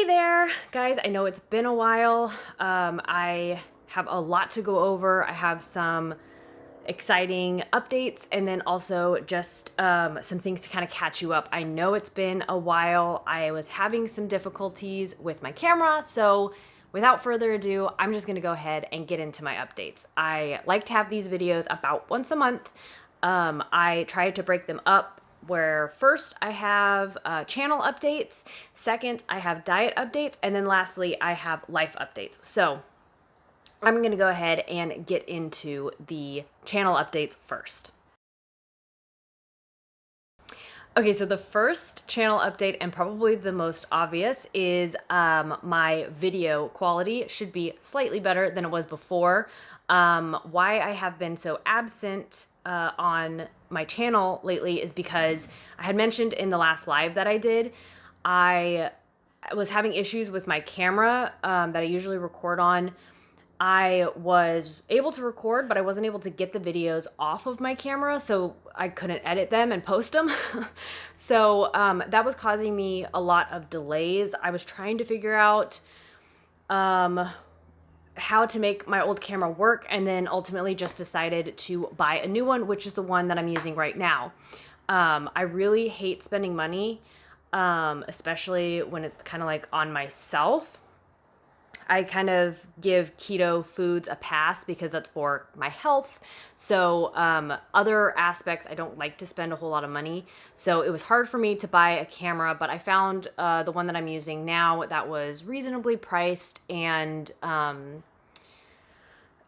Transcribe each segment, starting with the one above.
there, guys. I know it's been a while. I have a lot to go over. I have some exciting updates and then also just some things to kind of catch you up. I know it's been a while. I was having some difficulties with my camera, so without further ado, I'm just gonna go ahead and get into my updates. I like to have these videos about once a month. I try to break them up where first I have channel updates, second I have diet updates, and then lastly I have life updates. So I'm going to go ahead and get into the channel updates first. Okay, so the first channel update, and probably the most obvious, is my video quality should be slightly better than it was before. Why I have been so absent on my channel lately is because I had mentioned in the last live that I did, I was having issues with my camera that I usually record on. I was able to record, but I wasn't able to get the videos off of my camera, so I couldn't edit them and post them. So that was causing me a lot of delays. I was trying to figure out how to make my old camera work, and then ultimately just decided to buy a new one, which is the one that I'm using right now. I really hate spending money, especially when it's kind of like on myself. I kind of give keto foods a pass because that's for my health. So other aspects, I don't like to spend a whole lot of money. So it was hard for me to buy a camera, but I found the one that I'm using now that was reasonably priced, and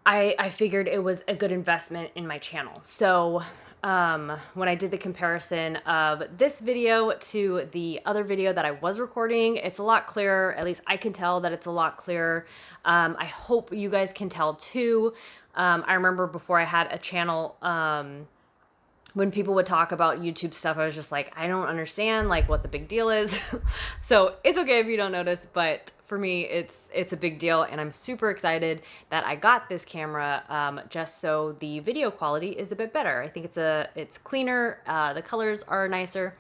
I figured it was a good investment in my channel. So when I did the comparison of this video to the other video that I was recording, it's a lot clearer. At least I can tell that it's a lot clearer. I hope you guys can tell too. I remember before I had a channel, when people would talk about YouTube stuff, I was just like, I don't understand like what the big deal is. So it's okay if you don't notice, but for me, it's a big deal, and I'm super excited that I got this camera just so the video quality is a bit better. I think it's cleaner, the colors are nicer.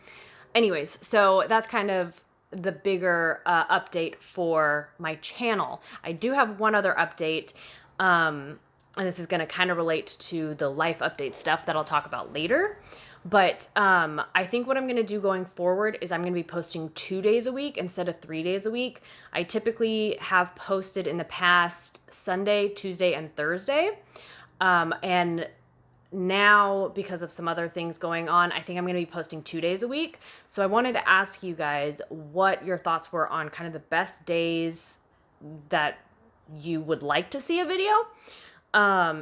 Anyways, so that's kind of the bigger update for my channel. I do have one other update, and this is going to kind of relate to the life update stuff that I'll talk about later. But I think what I'm going to do going forward is I'm going to be posting 2 days a week instead of 3 days a week. I typically have posted in the past Sunday, Tuesday, and Thursday. And now, because of some other things going on, I think I'm going to be posting 2 days a week. So I wanted to ask you guys what your thoughts were on kind of the best days that you would like to see a video.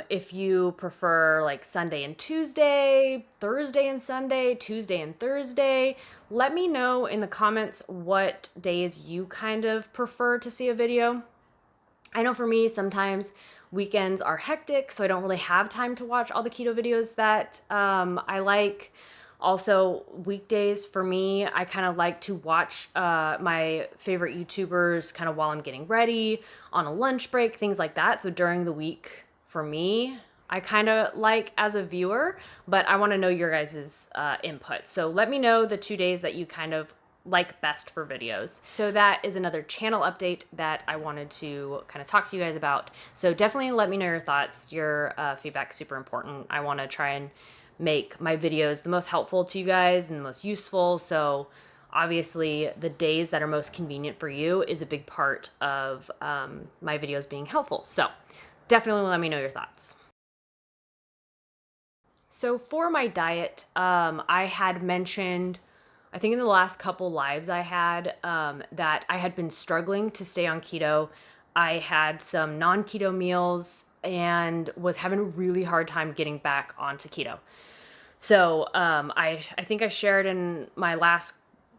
If you prefer like Sunday and Tuesday, Thursday and Sunday, Tuesday and Thursday, let me know in the comments what days you kind of prefer to see a video. I know for me, sometimes weekends are hectic, so I don't really have time to watch all the keto videos that I like. Also, weekdays for me, I kind of like to watch my favorite YouTubers kind of while I'm getting ready, on a lunch break, things like that. So during the week, for me, I kind of like as a viewer, but I want to know your guys' input. So let me know the 2 days that you kind of like best for videos. So that is another channel update that I wanted to kind of talk to you guys about. So definitely let me know your thoughts. Your feedback is super important. I want to try and make my videos the most helpful to you guys and the most useful. So obviously the days that are most convenient for you is a big part of my videos being helpful. So definitely let me know your thoughts. So for my diet, I had mentioned, I think in the last couple lives I had, that I had been struggling to stay on keto. I had some non-keto meals and was having a really hard time getting back onto keto. So I think I shared in my last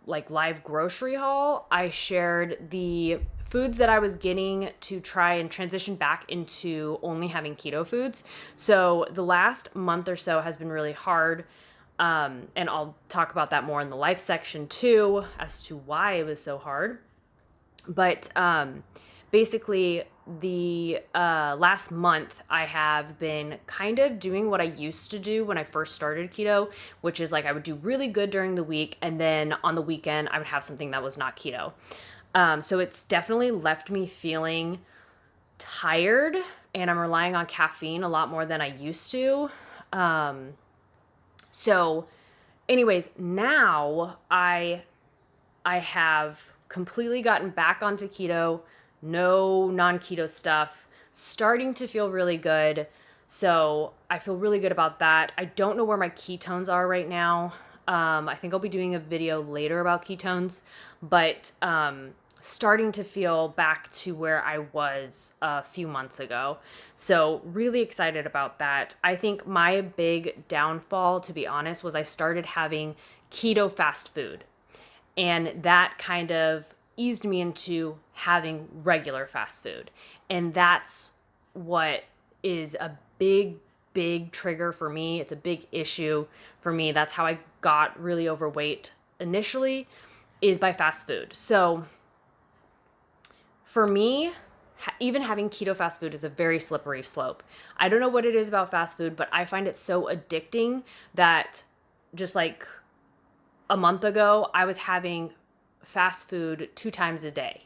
like live grocery haul, I shared the foods that I was getting to try and transition back into only having keto foods. So the last month or so has been really hard. And I'll talk about that more in the life section too, as to why it was so hard. But basically, the last month I have been kind of doing what I used to do when I first started keto, which is like I would do really good during the week, and then on the weekend I would have something that was not keto. So it's definitely left me feeling tired, and I'm relying on caffeine a lot more than I used to. Um, so anyways, now I have completely gotten back onto keto, no non-keto stuff, starting to feel really good. So I feel really good about that. I don't know where my ketones are right now. I think I'll be doing a video later about ketones, but starting to feel back to where I was a few months ago. So really excited about that. I think my big downfall, to be honest, was I started having keto fast food. And that kind of eased me into having regular fast food. And that's what is a big trigger for me. It's a big issue for me. That's how I got really overweight initially, is by fast food. So for me, even having keto fast food is a very slippery slope. I don't know what it is about fast food, but I find it so addicting that just like a month ago, I was having fast food 2 times a day.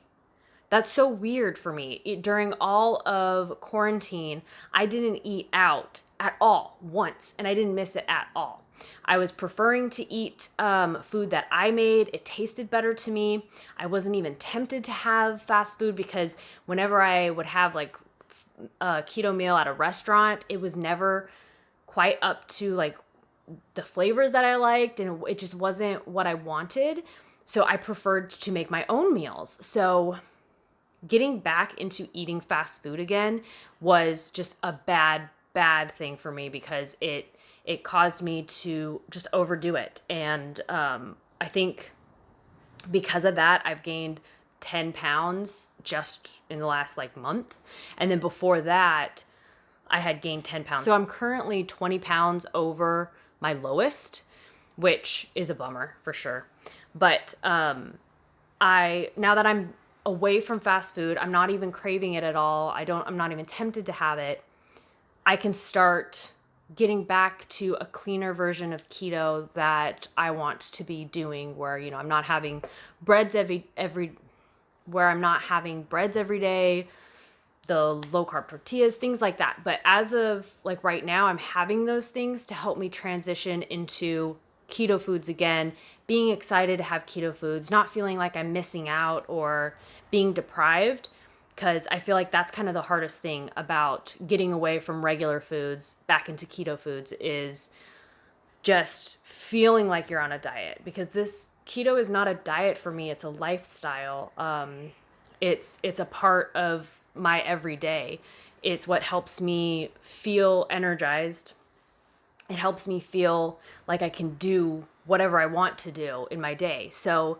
That's so weird for me. During all of quarantine, I didn't eat out at all once, and I didn't miss it at all. I was preferring to eat food that I made. It tasted better to me. I wasn't even tempted to have fast food because whenever I would have like a keto meal at a restaurant, it was never quite up to like the flavors that I liked, and it just wasn't what I wanted. So I preferred to make my own meals. So getting back into eating fast food again was just a bad thing for me because it caused me to just overdo it. And I think because of that, I've gained 10 pounds just in the last like month. And then before that, I had gained 10 pounds. So I'm currently 20 pounds over my lowest, which is a bummer for sure. But now that I'm away from fast food, I'm not even craving it at all. I'm not even tempted to have it. I can start getting back to a cleaner version of keto that I want to be doing, where, I'm not having breads where I'm not having breads every day, the low carb tortillas, things like that. But as of like right now, I'm having those things to help me transition into keto foods again, being excited to have keto foods, not feeling like I'm missing out or being deprived. Because I feel like that's kind of the hardest thing about getting away from regular foods back into keto foods, is just feeling like you're on a diet. Because this keto is not a diet for me, it's a lifestyle. It's a part of my everyday. It's what helps me feel energized. It helps me feel like I can do whatever I want to do in my day. So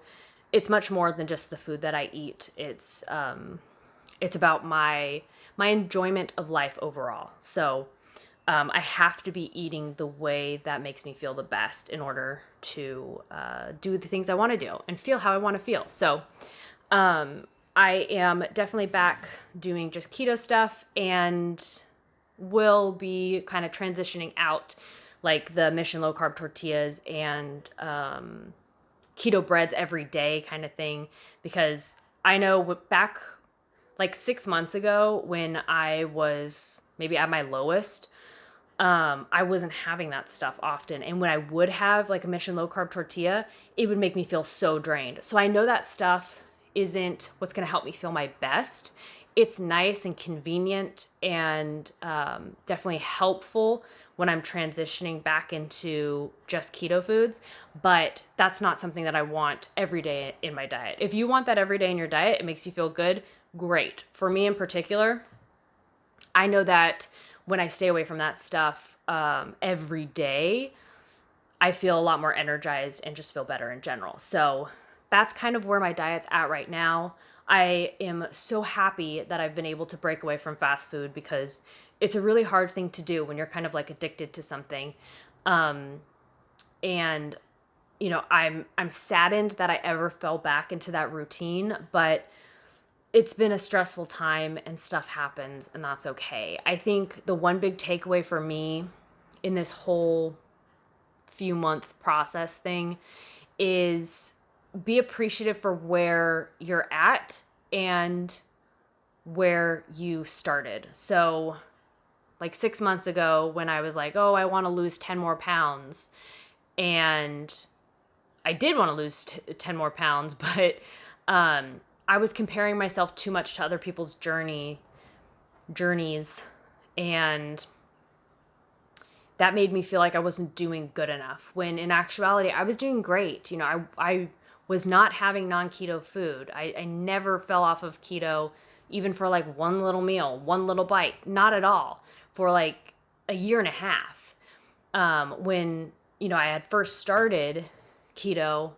it's much more than just the food that I eat. It's about my enjoyment of life overall. So I have to be eating the way that makes me feel the best in order to do the things I want to do and feel how I want to feel. So I am definitely back doing just keto stuff, and will be kind of transitioning out like the Mission Low Carb tortillas and keto breads every day kind of thing, because I know back like 6 months ago when I was maybe at my lowest, I wasn't having that stuff often. And when I would have like a Mission Low Carb tortilla, it would make me feel so drained. So I know that stuff isn't what's going to help me feel my best. It's nice and convenient and definitely helpful when I'm transitioning back into just keto foods, but that's not something that I want every day in my diet. If you want that every day in your diet, it makes you feel good, great. For me in particular, I know that when I stay away from that stuff every day, I feel a lot more energized and just feel better in general. So that's kind of where my diet's at right now. I am so happy that I've been able to break away from fast food, because it's a really hard thing to do when you're kind of like addicted to something. And I'm saddened that I ever fell back into that routine, but it's been a stressful time and stuff happens, and that's okay. I think the one big takeaway for me in this whole few month process thing is be appreciative for where you're at and where you started. So like 6 months ago when I was like, oh, I want to lose 10 more pounds. And I did want to lose 10 more pounds, but I was comparing myself too much to other people's journeys. And that made me feel like I wasn't doing good enough, when in actuality, I was doing great. You know, I was not having non-keto food. I never fell off of keto, even for like one little meal, one little bite, not at all, for like a year and a half. When, you know, I had first started keto,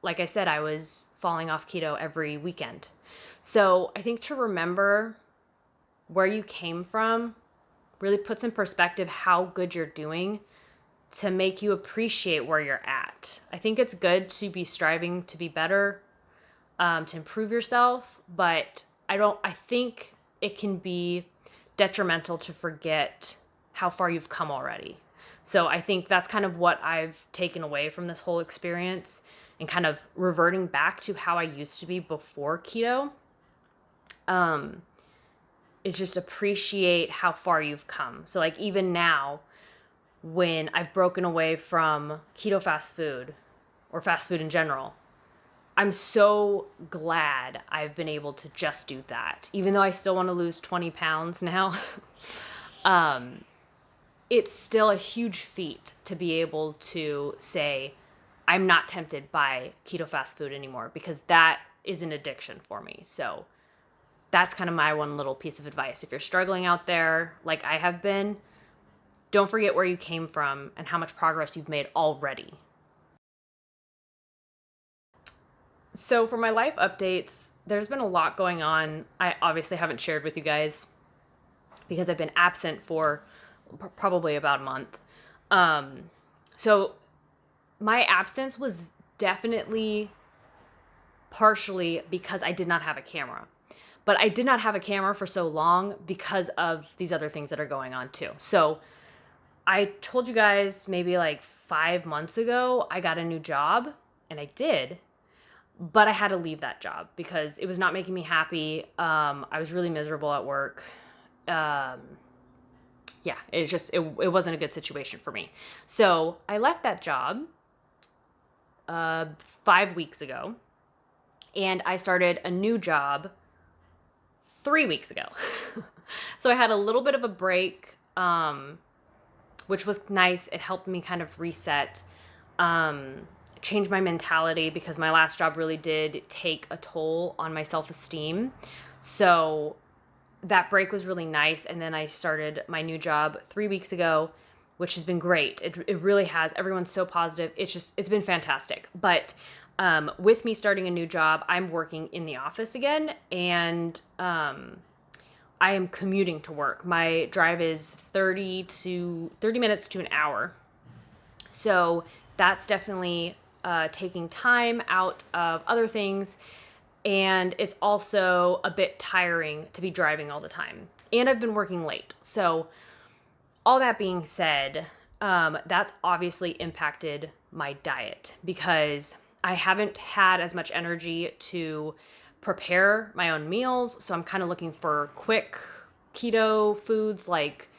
like I said, I was falling off keto every weekend. So I think to remember where you came from really puts in perspective how good you're doing, to make you appreciate where you're at. I think it's good to be striving to be better, to improve yourself, but I think it can be detrimental to forget how far you've come already. So I think that's kind of what I've taken away from this whole experience, and kind of reverting back to how I used to be before keto. Is just appreciate how far you've come. So like even now, when I've broken away from keto fast food, or fast food in general, I'm so glad I've been able to just do that. Even though I still want to lose 20 pounds now, it's still a huge feat to be able to say, I'm not tempted by keto fast food anymore, because that is an addiction for me. So that's kind of my one little piece of advice. If you're struggling out there like I have been, don't forget where you came from and how much progress you've made already. So for my life updates, there's been a lot going on. I obviously haven't shared with you guys because I've been absent for probably about a month. So my absence was definitely partially because I did not have a camera. But I did not have a camera for so long because of these other things that are going on too. So I told you guys maybe like 5 months ago, I got a new job, and I did, but I had to leave that job because it was not making me happy. I was really miserable at work. Yeah, it wasn't a good situation for me. So I left that job 5 weeks ago, and I started a new job 3 weeks ago. So I had a little bit of a break, which was nice. It helped me kind of reset, change my mentality, because my last job really did take a toll on my self-esteem. So that break was really nice. And then I started my new job 3 weeks ago, which has been great. It really has. Everyone's so positive. It's been fantastic. But with me starting a new job, I'm working in the office again, and I am commuting to work. My drive is 30 minutes to an hour. So that's definitely taking time out of other things. And it's also a bit tiring to be driving all the time. And I've been working late. So all that being said, that's obviously impacted my diet, because I haven't had as much energy to prepare my own meals. So I'm kind of looking for quick keto foods, like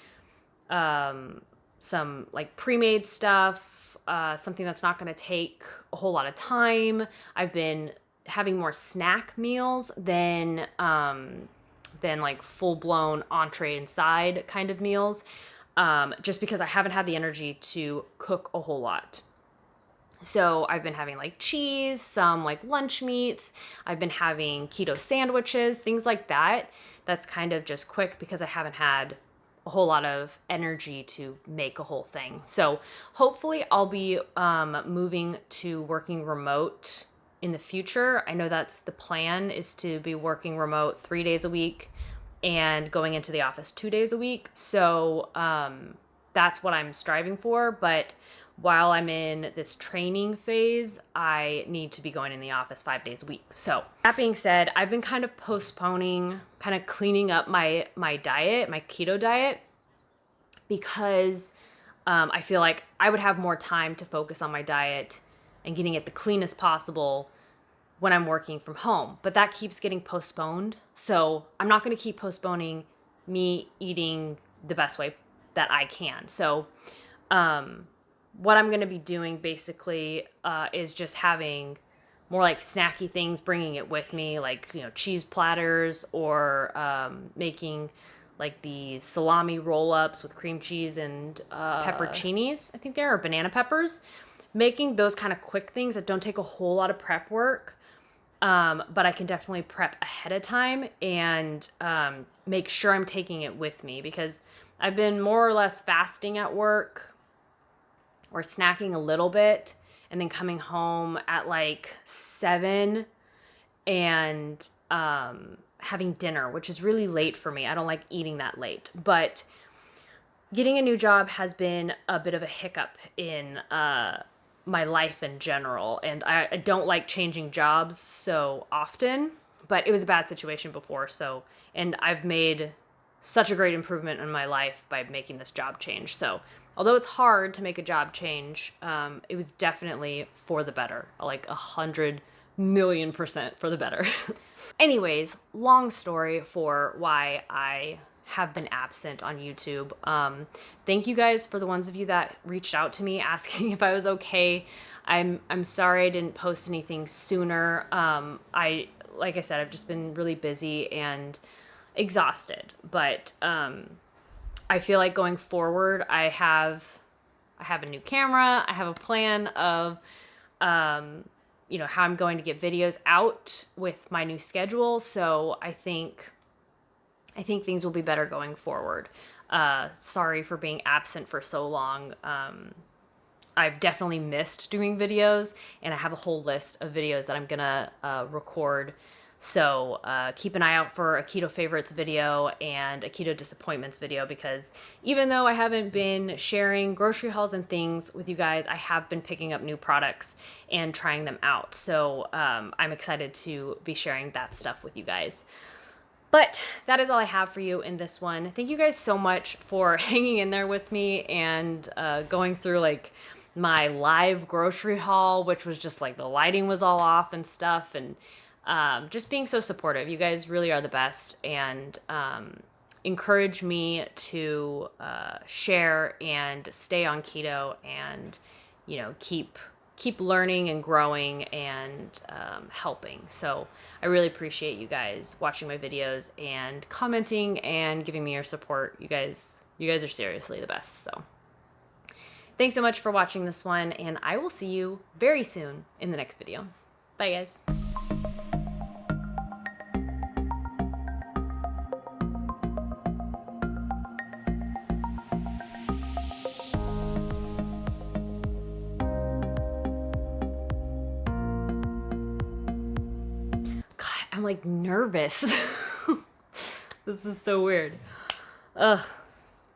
some like pre-made stuff, something that's not going to take a whole lot of time. I've been having more snack meals than like full-blown entree and side kind of meals, just because I haven't had the energy to cook a whole lot. So I've been having like cheese, some like lunch meats. I've been having keto sandwiches, things like that. That's kind of just quick because I haven't had a whole lot of energy to make a whole thing. So hopefully I'll be moving to working remote in the future. I know that's the plan, is to be working remote 3 days a week and going into the office 2 days a week. So that's what I'm striving for. But while I'm in this training phase, I need to be going in the office 5 days a week. So that being said, I've been kind of postponing, kind of cleaning up my diet, my keto diet, because I feel like I would have more time to focus on my diet and getting it the cleanest possible when I'm working from home, but that keeps getting postponed. So I'm not going to keep postponing me eating the best way that I can. So what I'm going to be doing basically is just having more like snacky things, bringing it with me, like, you know, cheese platters, or making like the salami roll-ups with cream cheese and pepperoncinis, I think they are, banana peppers. Making those kind of quick things that don't take a whole lot of prep work, but I can definitely prep ahead of time and make sure I'm taking it with me, because I've been more or less fasting at work or snacking a little bit and then coming home at like 7 and having dinner, which is really late for me. I don't like eating that late. But getting a new job has been a bit of a hiccup in my life in general. And I don't like changing jobs so often, but it was a bad situation before. So, and I've made such a great improvement in my life by making this job change. So, although it's hard to make a job change, it was definitely for the better, like 100,000,000% for the better. Anyways, long story for why I have been absent on YouTube. Thank you guys for the ones of you that reached out to me asking if I was okay. I'm sorry I didn't post anything sooner. Like I said, I've just been really busy and exhausted. But I feel like going forward, I have a new camera. I have a plan of you know, how I'm going to get videos out with my new schedule. So I think things will be better going forward. Sorry for being absent for so long. I've definitely missed doing videos, and I have a whole list of videos that I'm gonna record. So keep an eye out for a keto favorites video and a keto disappointments video, because even though I haven't been sharing grocery hauls and things with you guys, I have been picking up new products and trying them out. So I'm excited to be sharing that stuff with you guys. But that is all I have for you in this one. Thank you guys so much for hanging in there with me and going through like my live grocery haul, which was just like the lighting was all off and stuff, and just being so supportive. You guys really are the best, and encourage me to share and stay on keto, and, you know, keep learning and growing and helping. So I really appreciate you guys watching my videos and commenting and giving me your support. You guys are seriously the best. So thanks so much for watching this one, and I will see you very soon in the next video. Bye, guys. God, I'm like nervous. This is so weird. Ugh.